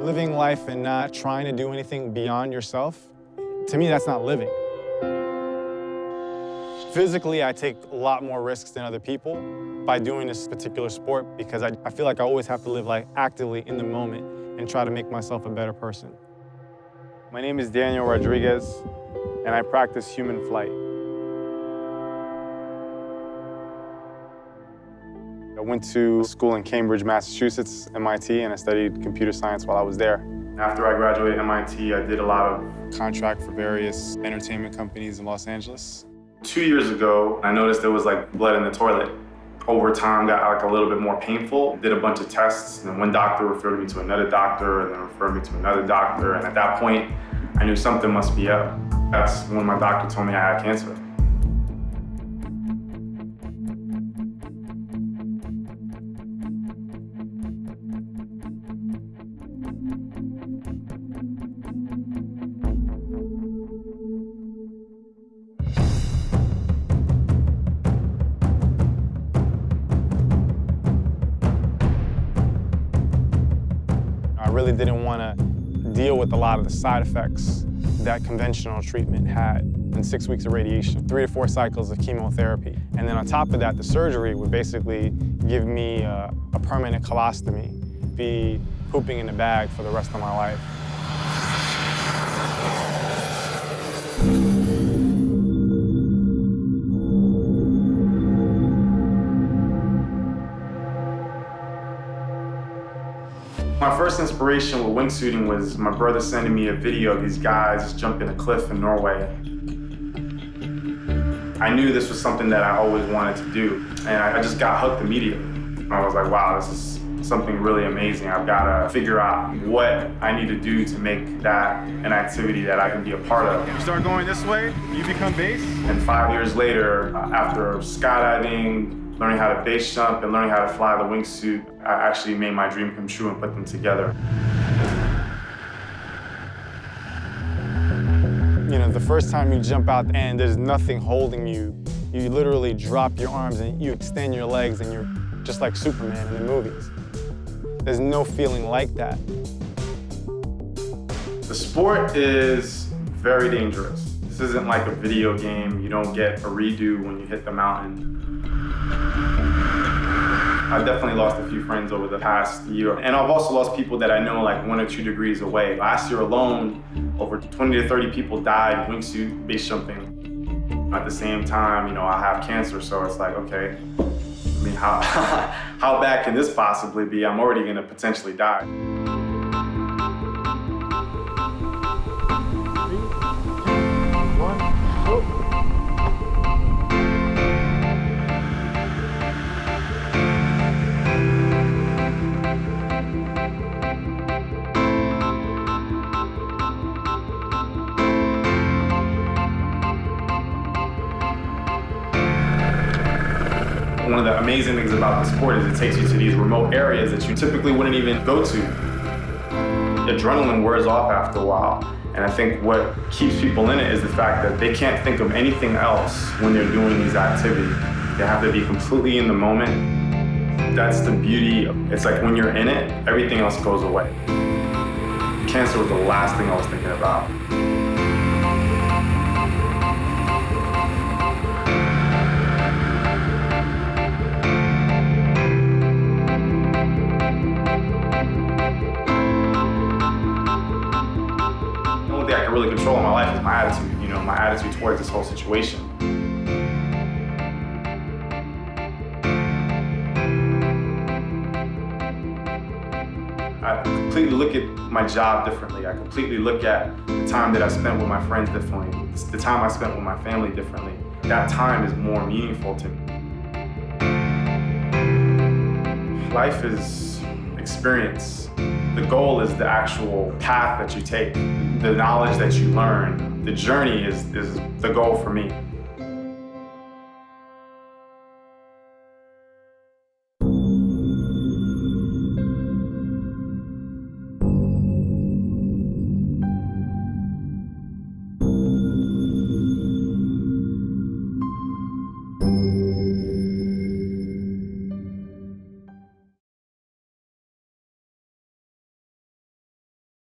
Living life and not trying to do anything beyond yourself, to me, that's not living. Physically, I take a lot more risks than other people by doing this particular sport because I feel like I always have to live like actively in the moment and try to make myself a better person. My name is Daniel Rodriguez, and I practice human flight. I went to school in Cambridge, Massachusetts, MIT, and I studied computer science while I was there. After I graduated MIT, I did a lot of contract for various entertainment companies in Los Angeles. 2 years ago, I noticed there was like blood in the toilet. Over time, got like a little bit more painful. Did a bunch of tests, and one doctor referred me to another doctor, and then referred me to another doctor. And at that point, I knew something must be up. That's when my doctor told me I had cancer. I really didn't want to deal with a lot of the side effects that conventional treatment had. And 6 weeks of radiation, 3 to 4 cycles of chemotherapy. And then on top of that, the surgery would basically give me a permanent colostomy, be pooping in a bag for the rest of my life. My first inspiration with wingsuiting was my brother sending me a video of these guys jumping a cliff in Norway. I knew this was something that I always wanted to do, and I just got hooked immediately. I was like, wow, this is something really amazing. I've got to figure out what I need to do to make that an activity that I can be a part of. You start going this way, you become base. And 5 years later, after skydiving, learning how to base jump and learning how to fly the wingsuit, I actually made my dream come true and put them together. You know, the first time you jump out and there's nothing holding you, you literally drop your arms and you extend your legs and you're just like Superman in the movies. There's no feeling like that. The sport is very dangerous. This isn't like a video game. You don't get a redo when you hit the mountain. I've definitely lost a few friends over the past year. And I've also lost people that I know like 1 or 2 degrees away. Last year alone, over 20 to 30 people died wingsuit base jumping. At the same time, you know, I have cancer, so it's like, okay, I mean, how bad can this possibly be? I'm already gonna potentially die. 3, 2, 1, go. One of the amazing things about the sport is it takes you to these remote areas that you typically wouldn't even go to. The adrenaline wears off after a while. And I think what keeps people in it is the fact that they can't think of anything else when they're doing these activities. They have to be completely in the moment. That's the beauty. It's like when you're in it, everything else goes away. Cancer was the last thing I was thinking about. I can really control in my life is my attitude, you know, my attitude towards this whole situation. I completely look at my job differently. I completely look at the time that I spent with my friends differently, the time I spent with my family differently. That time is more meaningful to me. Life is experience. The goal is the actual path that you take, the knowledge that you learn. The journey is the goal for me.